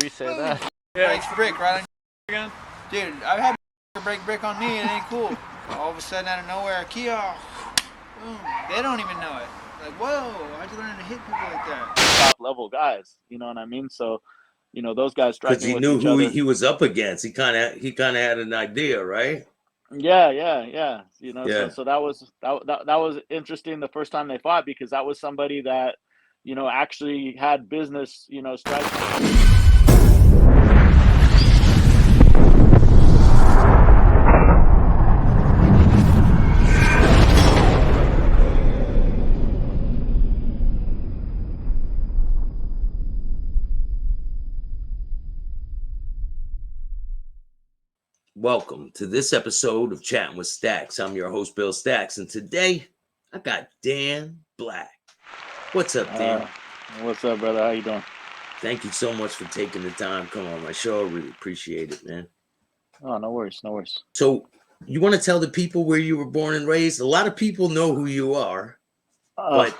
Reset that. Yeah, breaks brick right on again. Dude, I've had break brick on me. It ain't cool. All of a sudden, out of nowhere, Kia, boom. They don't even know it. Like, whoa, how'd you learn to hit people like that? Top level guys, you know what I mean? So, you know, those guys Because striking he with knew each who other. he was up against. He kind of had an idea, right? Yeah. You know, Yeah. so that was interesting the first time they fought, because that was somebody that, you know, actually had business, you know, striking. Welcome to this episode of Chattin with Staxx. I'm your host, Bill Staxx, and today I got Dan Black. What's up, Dan? What's up, brother? How you doing? Thank you so much for taking the time. Come on my show. I really appreciate it, man. Oh, no worries. So, you want to tell the people where you were born and raised? A lot of people know who you are, but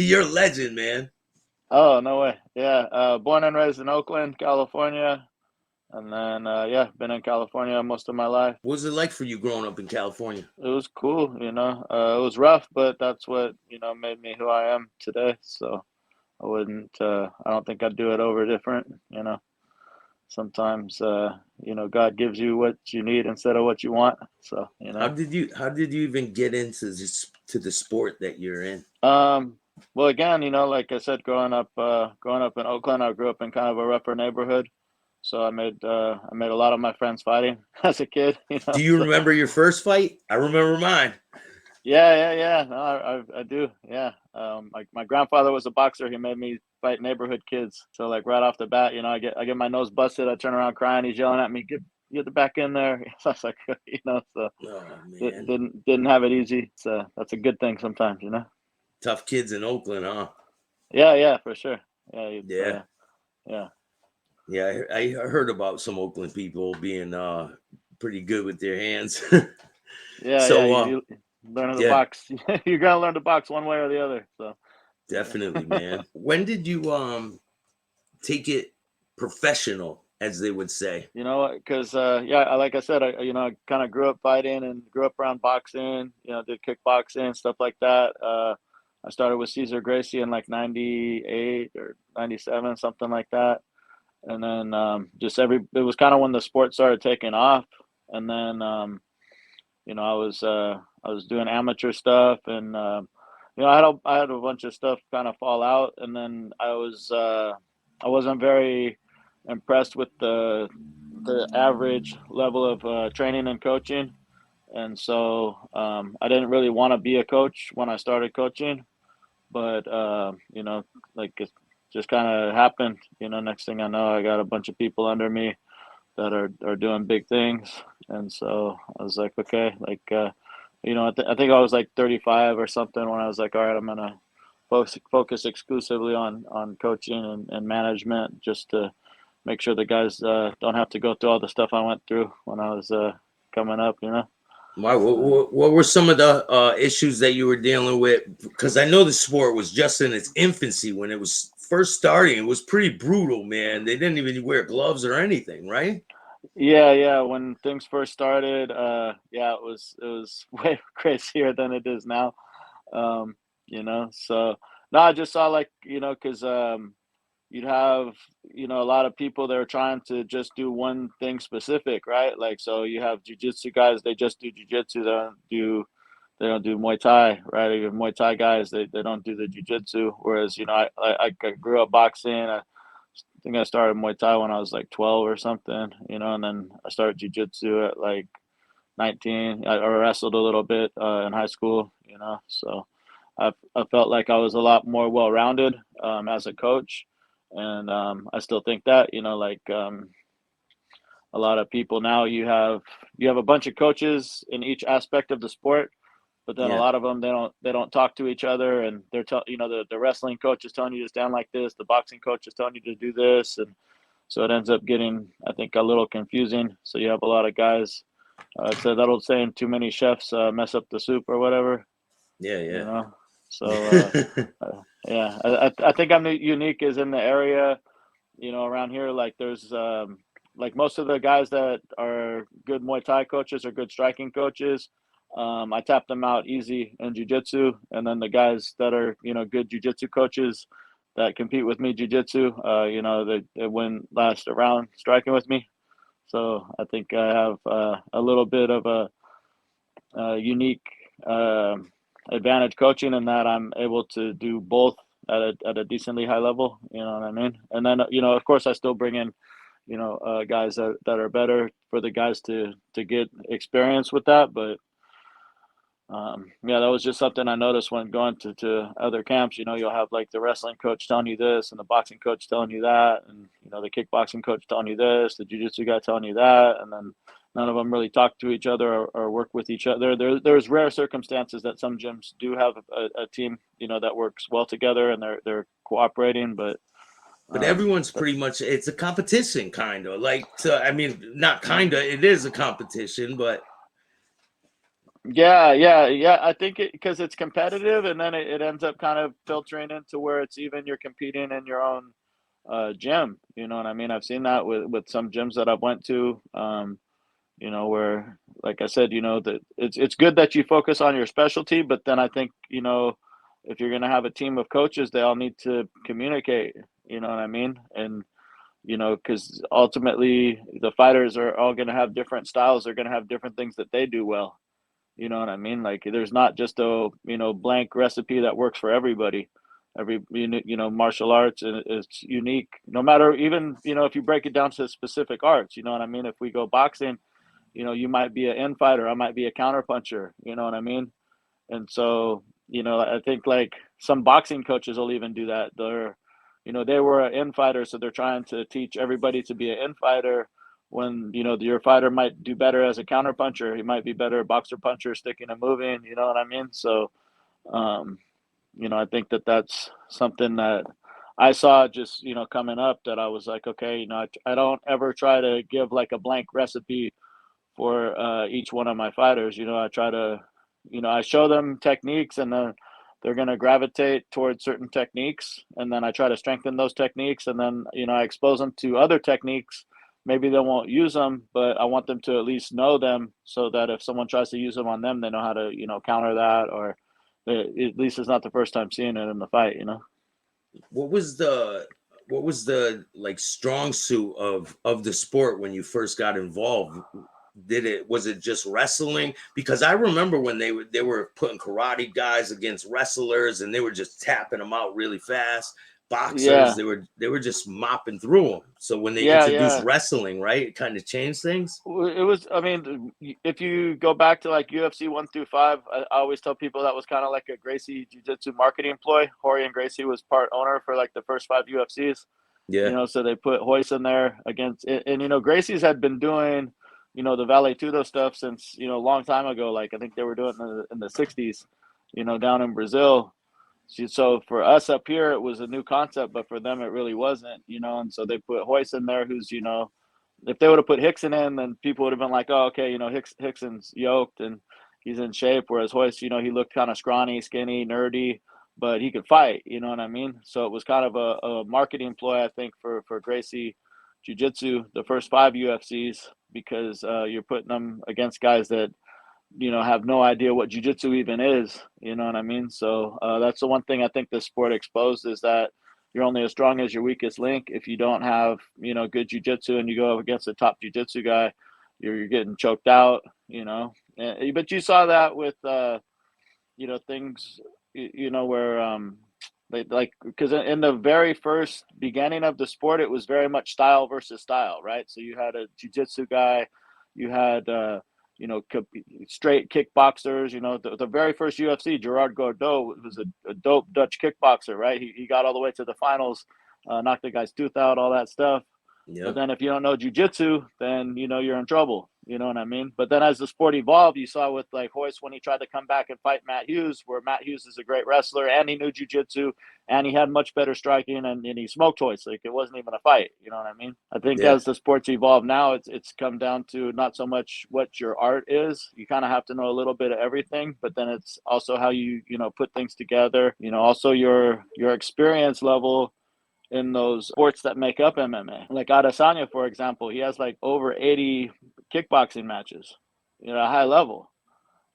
you're a legend, man. Oh, no way. Yeah, born and raised in Oakland, California. And then, been in California most of my life. What was it like for you growing up in California? It was cool, you know. It was rough, but that's what, you know, made me who I am today. So I don't think I'd do it over different, you know. Sometimes, you know, God gives you what you need instead of what you want. So, you How know. did you even get into the sport that you're in? Well, again, you know, like I said, growing up in Oakland, I grew up in kind of a rougher neighborhood. So I made a lot of my friends fighting as a kid, you know. Do you So remember your first fight? I remember mine. yeah. No, I do. Yeah. My grandfather was a boxer. He made me fight neighborhood kids. So like right off the bat, you know, I get my nose busted. I turn around crying. He's yelling at me, get the back in there. So I was like, you know, so Oh man, didn't have it easy. So that's a good thing sometimes, you know. tough kids in Oakland, huh? Yeah, for sure. Yeah, it's Yeah, yeah. yeah. I heard about some Oakland people being pretty good with their hands. Yeah. So You learn to yeah, box. You're gonna learn to box one way or the other. So definitely, man. When did you take it professional, as they would say? you know, because like I said, I kind of grew up fighting and grew up around boxing. You know, did kickboxing, stuff like that. I started with Cesar Gracie in like '98 or '97, something like that. And then it was kind of when the sport started taking off. And then you know, I was doing amateur stuff, and you know, I had a bunch of stuff kind of fall out, and then I wasn't very impressed with the average level of training and coaching, and so I didn't really want to be a coach when I started coaching, but you know, like it just kind of happened. You know, next thing I know, I got a bunch of people under me that are doing big things, and so I was like, okay, like you know, I think I was like 35 or something when I was like, all right, I'm gonna focus exclusively on coaching and management, just to make sure the guys don't have to go through all the stuff I went through when I was coming up, you know. Why, So what were some of the issues that you were dealing with? Because I know the sport was just in its infancy when it was first starting. It was pretty brutal, man. They didn't even wear gloves or anything, right? yeah, when things first started, yeah, it was way crazier than it is now. You know, so no, I just saw, like, you know, because you'd have, you know, a lot of people that are trying to just do one thing specific, right? Like, so you have jujitsu guys, they just do jujitsu, they don't do Muay Thai, right? You have Muay Thai guys, they don't do the jujitsu. Whereas, you know, I grew up boxing. I think I started Muay Thai when I was like 12 or something, you know, and then I started jujitsu at like 19. I wrestled a little bit in high school, you know, so I felt like I was a lot more well rounded as a coach, and I still think that, you know, like a lot of people now, you have a bunch of coaches in each aspect of the sport, but then a Yeah. lot of them, they don't talk to each other, and you know, the wrestling coach is telling you to stand like this, the boxing coach is telling you to do this, and so it ends up getting, I think, a little confusing. So you have a lot of guys. It's that old saying, too many chefs mess up the soup or whatever, you Yeah, know. So yeah. yeah, I think I'm unique is in the area around here, like there's like most of the guys that are good Muay Thai coaches or good striking coaches, I tap them out easy in jiu-jitsu, and then the guys that are good jiu-jitsu coaches that compete with me jiu-jitsu, they win last round striking with me. So I think I have a little bit of a unique advantage coaching in that I'm able to do both at a decently high level. You know what I mean? And then of course, I still bring in guys that are better for the guys to get experience with that. But yeah, that was just something I noticed when going to other camps. You'll have like the wrestling coach telling you this, and the boxing coach telling you that, and the kickboxing coach telling you this, the jiu-jitsu guy telling you that, and then none of them really talk to each other or work with each other. There's rare circumstances that some gyms do have a team that works well together and they're cooperating, but But everyone's pretty much, it's a competition, kind of like, I mean, not kind of, it is a competition, but yeah. I think because it's competitive, and then it ends up kind of filtering into where it's even you're competing in your own gym. You know what I mean? I've seen that with some gyms that I've went to. Where, like I said, that it's good that you focus on your specialty, but then I think if you're gonna have a team of coaches, they all need to communicate. You know what I mean? And because ultimately the fighters are all gonna have different styles. They're gonna have different things that they do well. You know what I mean? Like there's not just a blank recipe that works for everybody. Every martial arts and it's unique. No matter even if you break it down to specific arts. You know what I mean? If we go boxing, you might be an in fighter, I might be a counter puncher. You know what I mean? And so I think like some boxing coaches will even do that. They were an in fighter, so they're trying to teach everybody to be an in fighter when your fighter might do better as a counter puncher. He might be better boxer puncher, sticking and moving. You know what I mean? So um, I think that that's something that I saw just coming up, that I was like, okay, I don't ever try to give like a blank recipe for each one of my fighters. I try to I show them techniques, and then they're going to gravitate towards certain techniques, and then I try to strengthen those techniques, and then I expose them to other techniques. Maybe they won't use them, but I want them to at least know them, so that if someone tries to use them on them, they know how to counter that, or at least it's not the first time seeing it in the fight. what was the like strong suit of the sport when you first got involved? Was it just wrestling? Because I remember when they were putting karate guys against wrestlers, and they were just tapping them out really fast. Boxers, Yeah, they were just mopping through them. So when they introduced yeah. wrestling, right, it kind of changed things. It was, I mean, if you go back to like UFC 1 through 5, I always tell people that was kind of like a Gracie Jiu Jitsu marketing ploy. Horian Gracie was part owner for like the first 5 UFCs, Yeah, so they put Hoist in there against, and Gracie's had been doing, the Vale Tudo stuff since, a long time ago. Like I think they were doing it in the 60s, down in Brazil. So for us up here, it was a new concept, but for them, it really wasn't, and so they put Hoist in there, who's, if they would have put Hickson in, then people would have been like, oh, okay, Hickson's yoked and he's in shape. Whereas Hoist, he looked kind of scrawny, skinny, nerdy, but he could fight. You know what I mean? So it was kind of a marketing ploy, I think, for Gracie Jiu-Jitsu, the first 5 UFCs, because you're putting them against guys that have no idea what jiu-jitsu even is. You know what I mean? So that's the one thing I think this sport exposed, is that you're only as strong as your weakest link. If you don't have good jiu-jitsu and you go up against a top jiu-jitsu guy, you're getting choked out. But you saw that with things where like, because in the very first beginning of the sport, it was very much style versus style, right? So you had a jiu-jitsu guy, you had straight kickboxers. The very first UFC, Gerard Gordeau was a dope Dutch kickboxer, right? He got all the way to the finals, knocked the guy's tooth out, all that stuff. yeah. But then if you don't know jujitsu, then you're in trouble. You know what I mean? But then as the sport evolved, you saw with like Hoist, when he tried to come back and fight Matt Hughes, where Matt Hughes is a great wrestler and he knew jujitsu and he had much better striking, and he smoked Hoist. Like it wasn't even a fight. You know what I mean? I think Yeah. as the sports evolve now, it's come down to not so much what your art is. You kind of have to know a little bit of everything, but then it's also how you put things together. Also your experience level in those sports that make up MMA. Like Adesanya, for example, he has like over 80 kickboxing matches, high level.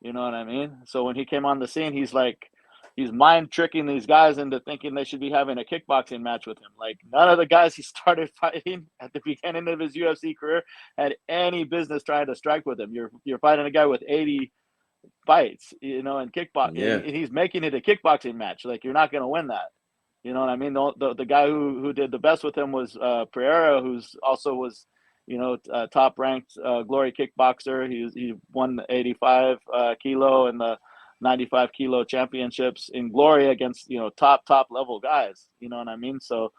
You know what I mean? So when he came on the scene, he's mind tricking these guys into thinking they should be having a kickboxing match with him. Like none of the guys he started fighting at the beginning of his UFC career had any business trying to strike with him. You're fighting a guy with 80 fights, in kickboxing, Yeah. and he's making it a kickboxing match. Like you're not going to win that. You know what I mean? The guy who did the best with him was Pereira, who's also was, top ranked glory kickboxer. He won the 85 kilo and the 95 kilo championships in glory against top level guys. You know what I mean? So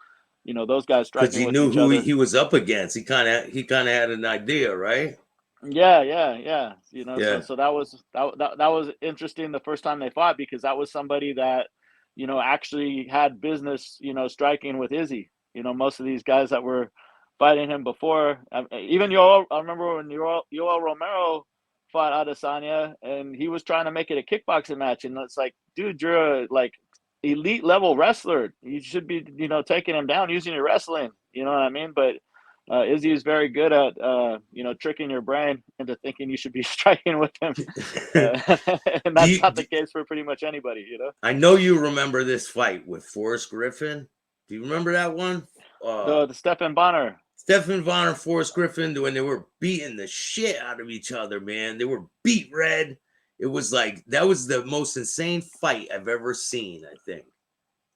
those guys Because striking he with knew each who other. he was up against. He kind of had an idea, right? Yeah. Yeah. So that was interesting the first time they fought, because that was somebody that, actually had business, striking with Izzy. Most of these guys that were fighting him before, even I remember when Yoel Romero fought Adesanya, and he was trying to make it a kickboxing match, and it's like, dude, you're a like elite level wrestler. You should be, taking him down using your wrestling. You know what I mean? But Izzy is very good at tricking your brain into thinking you should be striking with him, and that's not the case for pretty much anybody. I know you remember this fight with Forrest Griffin. Do you remember that one? The Stephan Bonner. Stephan Bonner, Forrest Griffin, when they were beating the shit out of each other, man. They were beat red. It was like, that was the most insane fight I've ever seen, I think.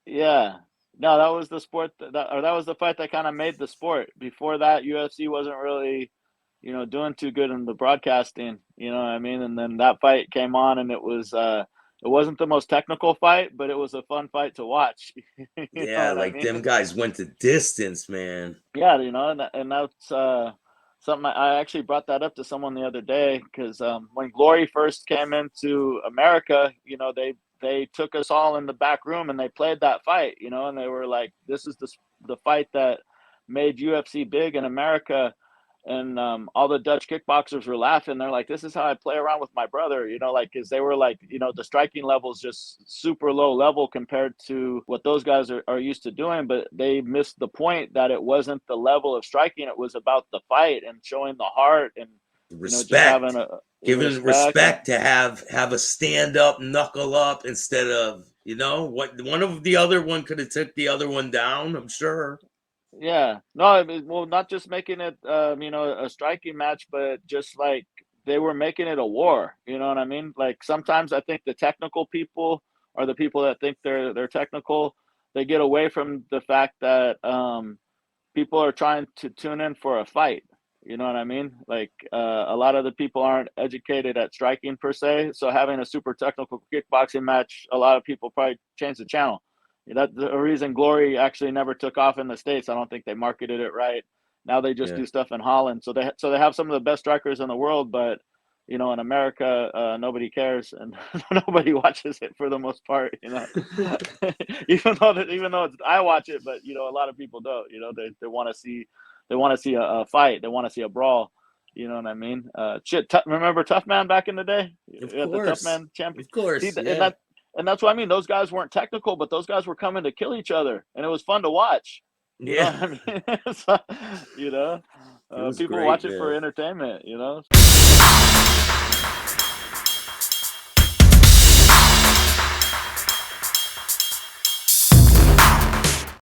Yeah. No, that was the sport that was the fight that kind of made the sport. Before that, UFC wasn't really, doing too good in the broadcasting, you know what I mean? And then that fight came on, and it wasn't the most technical fight, but it was a fun fight to watch. You know Yeah, what I like mean? them guys went the distance, man. Yeah, and that's something I actually brought that up to someone the other day, because when Glory first came into America, they took us all in the back room and they played that fight, and they were like, "This is the fight that made UFC big in America." And all the Dutch kickboxers were laughing. They're like, "This is how I play around with my brother," because they were like, the striking level is just super low level compared to what those guys are used to doing. But they missed the point that it wasn't the level of striking; it was about the fight and showing the heart and just having Respect. a Giving respect to have a stand up, knuckle up instead of, what one of the other one could have took the other one down, I'm sure. Yeah, no, I mean, well, not just making it, a striking match, but just like they were making it a war. You know what I mean? Like sometimes I think the technical people are the people that think they're technical. They get away from the fact that people are trying to tune in for a fight. You know what I mean? Like a lot of the people aren't educated at striking per se, so having a super technical kickboxing match, a lot of people probably change the channel. That's the reason Glory actually never took off in the States. I don't think they marketed it right. Now they just Yeah. do stuff in Holland. So they have some of the best strikers in the world, but in America, nobody cares and nobody watches it for the most part. Even though I watch it, but a lot of people don't. They want to see a fight. They want to see a brawl. You know what I mean? Remember Tough Man back in the day? Of The Tough course. Man champion. Of course. See, Yeah. and that's what I mean. Those guys weren't technical, but those guys were coming to kill each other, and it was fun to watch. You know what I mean? So, It was people great, watch it for man. entertainment.